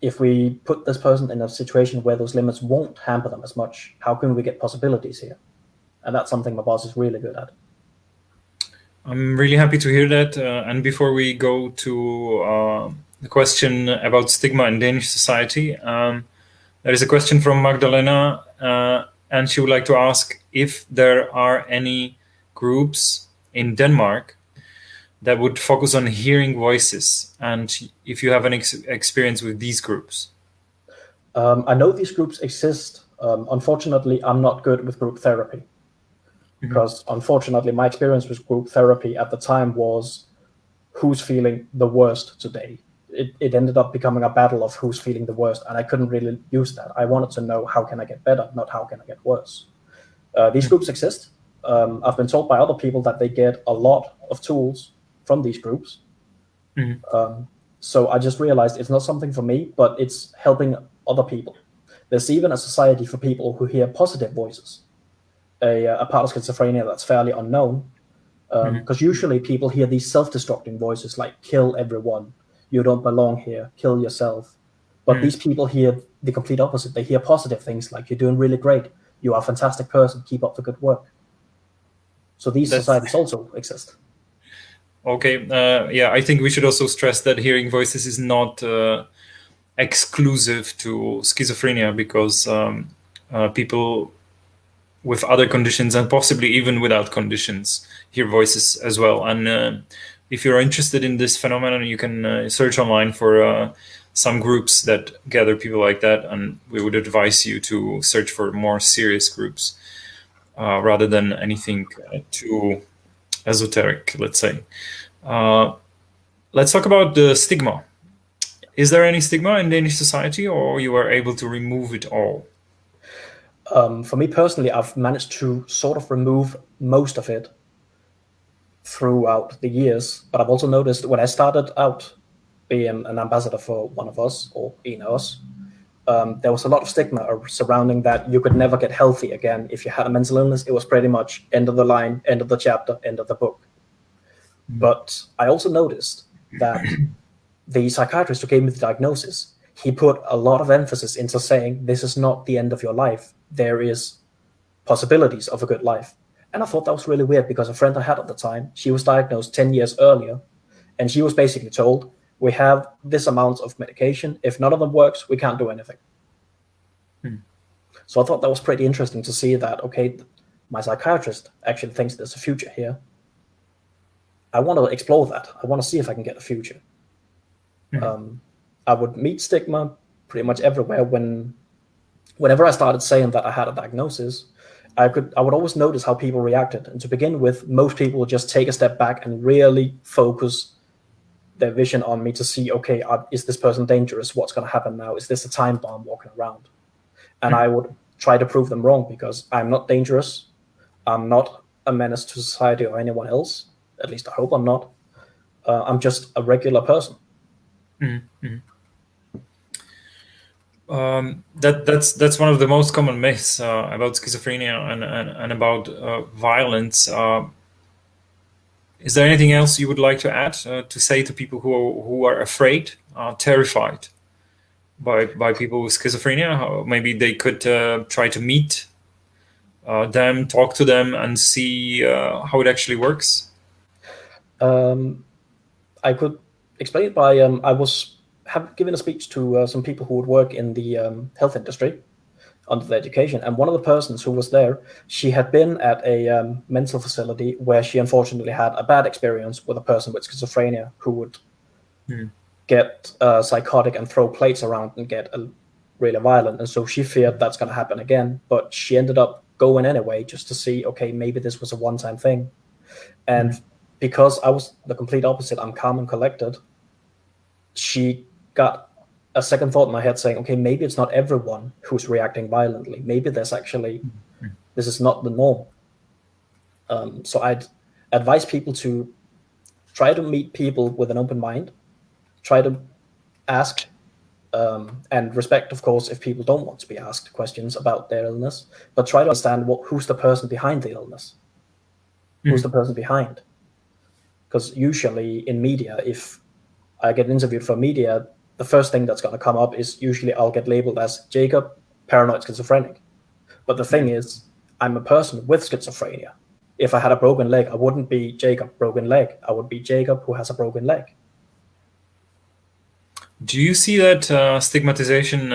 if we put this person in a situation where those limits won't hamper them as much, how can we get possibilities here? And that's something my boss is really good at. I'm really happy to hear that. And before we go to the question about stigma in Danish society, there is a question from Magdalena, and she would like to ask if there are any groups in Denmark that would focus on hearing voices, and if you have an experience with these groups. I know these groups exist. Unfortunately, I'm not good with group therapy. Because unfortunately, my experience with group therapy at the time was who's feeling the worst today. It ended up becoming a battle of who's feeling the worst, and I couldn't really use that. I wanted to know how can I get better, not how can I get worse. These groups exist. I've been told by other people that they get a lot of tools from these groups. So I just realized it's not something for me, but it's helping other people. There's even a society for people who hear positive voices. A part of schizophrenia that's fairly unknown, because usually people hear these self-destructing voices like kill everyone, you don't belong here, kill yourself. But these people hear the complete opposite. They hear positive things like you're doing really great, you are a fantastic person, keep up the good work. So these societies also exist. Okay, yeah, I think we should also stress that hearing voices is not exclusive to schizophrenia, because people with other conditions, and possibly even without conditions, hear voices as well. And if you're interested in this phenomenon, you can search online for some groups that gather people like that, and we would advise you to search for more serious groups rather than anything too esoteric, let's say. Let's talk about the stigma. Is there any stigma in Danish society, or you are able to remove it all? For me personally, I've managed to sort of remove most of it throughout the years, but I've also noticed when I started out being an ambassador for one of us, or en of us, there was a lot of stigma surrounding that you could never get healthy again. If you had a mental illness, it was pretty much end of the line, end of the chapter, end of the book. But I also noticed that the psychiatrist who gave me the diagnosis, he put a lot of emphasis into saying, this is not the end of your life. There is possibilities of a good life. And I thought that was really weird, because a friend I had at the time, she was diagnosed 10 years earlier, and she was basically told, we have this amount of medication. If none of them works, we can't do anything. So I thought that was pretty interesting to see that, okay, my psychiatrist actually thinks there's a future here. I want to explore that. I want to see if I can get a future. I would meet stigma pretty much everywhere. Whenever I started saying that I had a diagnosis, I would always notice how people reacted. And to begin with, most people would just take a step back and really focus their vision on me to see, okay, is this person dangerous? What's going to happen now? Is this a time bomb walking around? And I would try to prove them wrong, because I'm not dangerous. I'm not a menace to society or anyone else. At least I hope I'm not. I'm just a regular person. That's one of the most common myths about schizophrenia and about violence. Is there anything else you would like to add to say to people who are afraid, terrified by people with schizophrenia? How maybe they could try to meet them, talk to them, and see how it actually works? I could explain it by I was given a speech to some people who would work in the health industry under the education, and one of the persons who was there, she had been at a mental facility where she unfortunately had a bad experience with a person with schizophrenia who would get psychotic and throw plates around and get really violent, and so she feared that's going to happen again, but she ended up going anyway just to see, okay, maybe this was a one-time thing. And because I was the complete opposite, I'm calm and collected, she got a second thought in my head saying, okay, maybe it's not everyone who's reacting violently. Maybe there's actually, this is not the norm. So I'd advise people to try to meet people with an open mind, try to ask and respect, of course, if people don't want to be asked questions about their illness, but try to understand who's the person behind the illness. Who's the person behind? Because usually in media, if I get interviewed for media, the first thing that's going to come up is usually I'll get labeled as Jacob, paranoid schizophrenic. But the thing is, I'm a person with schizophrenia. If I had a broken leg, I wouldn't be Jacob, broken leg. I would be Jacob who has a broken leg. Do you see that stigmatization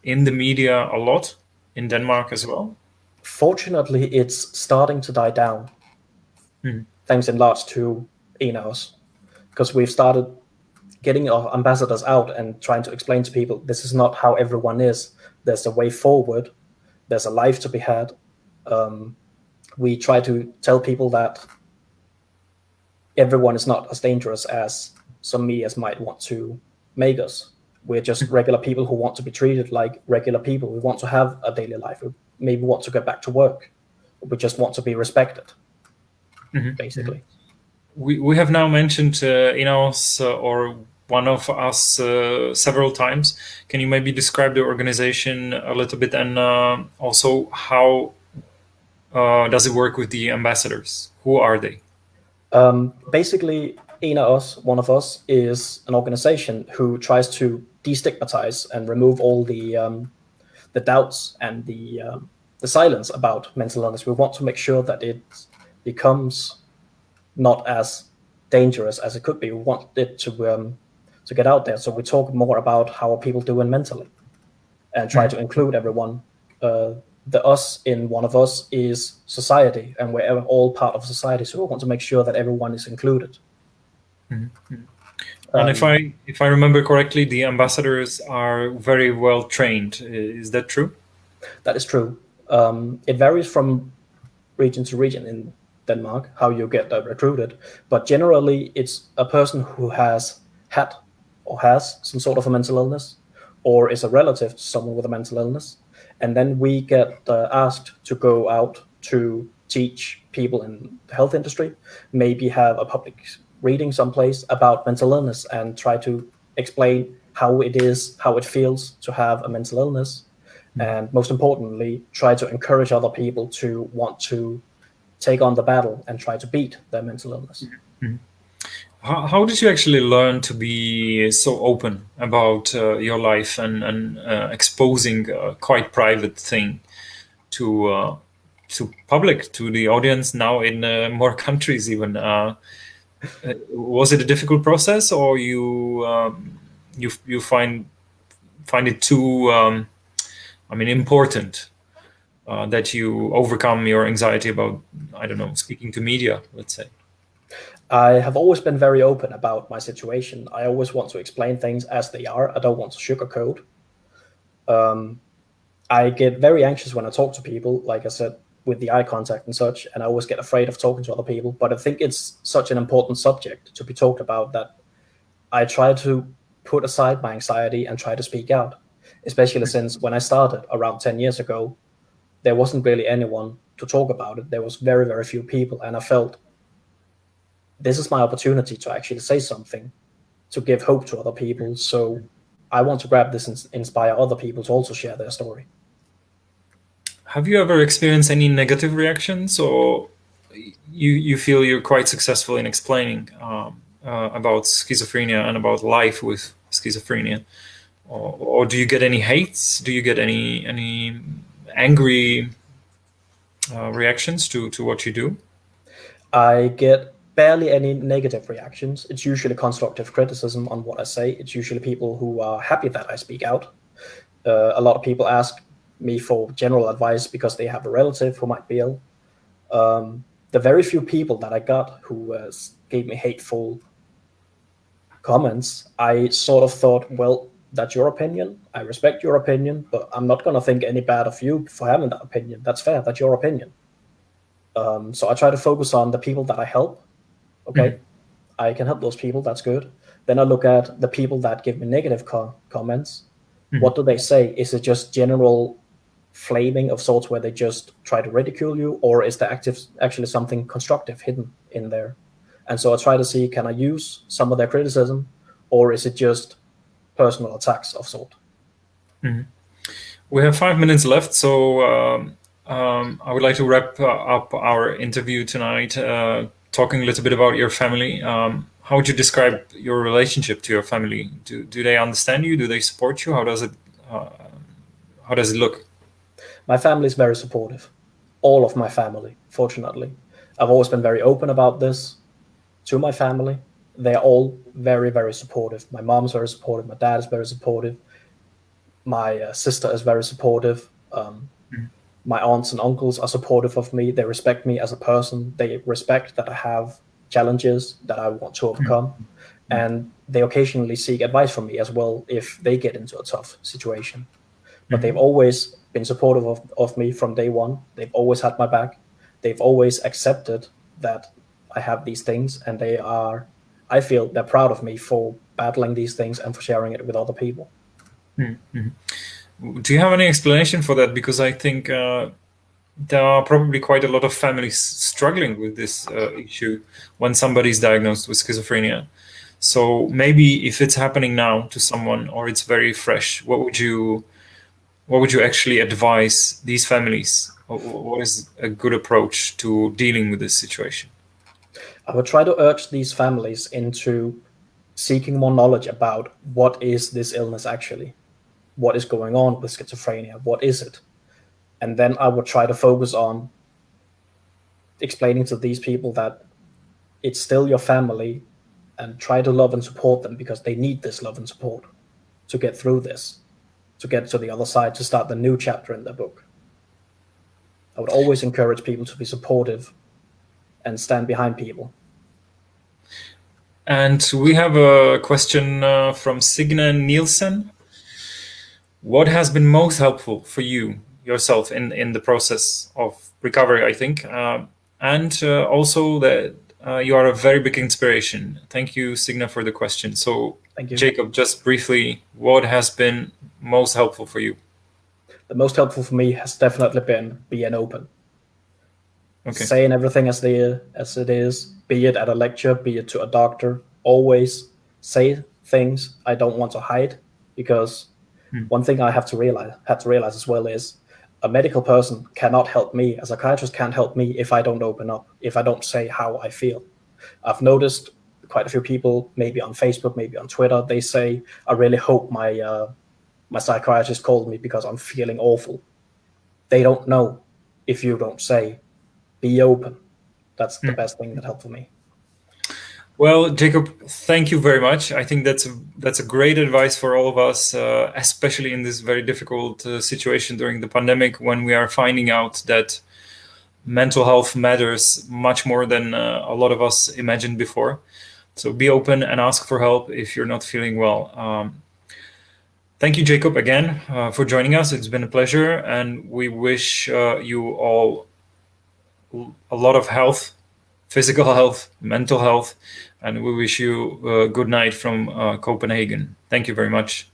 in the media a lot in Denmark as well? Fortunately, it's starting to die down. Thanks in large to Enos, because we've started getting our ambassadors out and trying to explain to people this is not how everyone is. There's a way forward. There's a life to be had. We try to tell people that everyone is not as dangerous as some medias might want to make us. We're just regular people who want to be treated like regular people. We want to have a daily life. We maybe want to get back to work. We just want to be respected, basically. We have now mentioned Enos or one of us several times. Can you maybe describe the organization a little bit, and also how does it work with the ambassadors? Who are they? Basically, Enos, one of us, is an organization who tries to destigmatize and remove all the doubts and the silence about mental illness. We want to make sure that it becomes not as dangerous as it could be. We want it to get out there. So we talk more about how are people doing mentally and try to include everyone. The us in one of us is society, and we're all part of society. So we want to make sure that everyone is included. And if I remember correctly, the ambassadors are very well trained. Is that true? That is true. It varies from region to region in Denmark how you get recruited, but generally it's a person who has had or has some sort of a mental illness, or is a relative to someone with a mental illness, and then we get asked to go out to teach people in the health industry, maybe have a public reading someplace about mental illness and try to explain how it is, how it feels to have a mental illness, and most importantly, try to encourage other people to want to take on the battle and try to beat their mental illness. How did you actually learn to be so open about your life and exposing a quite private thing to public, to the audience now in more countries even? Was it a difficult process, or you find it too important that you overcome your anxiety about, I don't know, speaking to media, let's say? I have always been very open about my situation. I always want to explain things as they are. I don't want to sugarcoat. I get very anxious when I talk to people, like I said, with the eye contact and such, and I always get afraid of talking to other people. But I think it's such an important subject to be talked about that I try to put aside my anxiety and try to speak out, especially since when I started around 10 years ago, there wasn't really anyone to talk about it. There was very, very few people, and I felt this is my opportunity to actually say something, to give hope to other people. So I want to grab this and inspire other people to also share their story. Have you ever experienced any negative reactions, or you feel you're quite successful in explaining about schizophrenia and about life with schizophrenia? Or do you get any hates? Do you get any angry reactions to what you do? I get barely any negative reactions. It's usually constructive criticism on what I say. It's usually people who are happy that I speak out. A lot of people ask me for general advice because they have a relative who might be ill. The very few people that I got who gave me hateful comments, I sort of thought, well, that's your opinion. I respect your opinion, but I'm not going to think any bad of you for having that opinion. That's fair. That's your opinion. So I try to focus on the people that I help. Okay, I can help those people. That's good. Then I look at the people that give me negative comments. What do they say? Is it just general flaming of sorts where they just try to ridicule you, or is there actually something constructive hidden in there? And so I try to see, can I use some of their criticism, or is it just personal attacks of sort? Mm-hmm. We have 5 minutes left, so I would like to wrap up our interview tonight, talking a little bit about your family. How would you describe your relationship to your family? Do they understand you? Do they support you? How does it look? My family is very supportive. All of my family, fortunately. I've always been very open about this to my family. They're all very, very supportive. My mom's very supportive. My dad is very supportive. My sister is very supportive. My aunts and uncles are supportive of me. They respect me as a person. They respect that I have challenges that I want to overcome. And they occasionally seek advice from me as well if they get into a tough situation. But they've always been supportive of me from day one. They've always had my back. They've always accepted that I have these things, and I feel they're proud of me for battling these things and for sharing it with other people. Mm-hmm. Do you have any explanation for that? Because I think there are probably quite a lot of families struggling with this issue when somebody's diagnosed with schizophrenia. So maybe if it's happening now to someone, or it's very fresh, what would you actually advise these families? What is a good approach to dealing with this situation? I would try to urge these families into seeking more knowledge about what is this illness actually, what is going on with schizophrenia, what is it? And then I would try to focus on explaining to these people that it's still your family, and try to love and support them because they need this love and support to get through this, to get to the other side, to start the new chapter in their book. I would always encourage people to be supportive and stand behind people. And we have a question from Signe Nielsen. What has been most helpful for you yourself in the process of recovery, I think, and also that you are a very big inspiration. Thank you, Signe, for the question. So, thank you. Jacob, just briefly, what has been most helpful for you? The most helpful for me has definitely been being open. Okay. Saying everything as it is, be it at a lecture, be it to a doctor. Always say things I don't want to hide, because one thing I had to realize as well is a medical person cannot help me. A psychiatrist can't help me if I don't open up, if I don't say how I feel. I've noticed quite a few people, maybe on Facebook, maybe on Twitter, they say, I really hope my psychiatrist called me because I'm feeling awful. They don't know if you don't say, be open. That's the best thing that helped for me. Well, Jacob, thank you very much. I think that's a great advice for all of us, especially in this very difficult situation during the pandemic, when we are finding out that mental health matters much more than a lot of us imagined before. So be open and ask for help if you're not feeling well. Thank you, Jacob, again for joining us. It's been a pleasure, and we wish you all a lot of health, physical health, mental health, and we wish you a good night from Copenhagen. Thank you very much.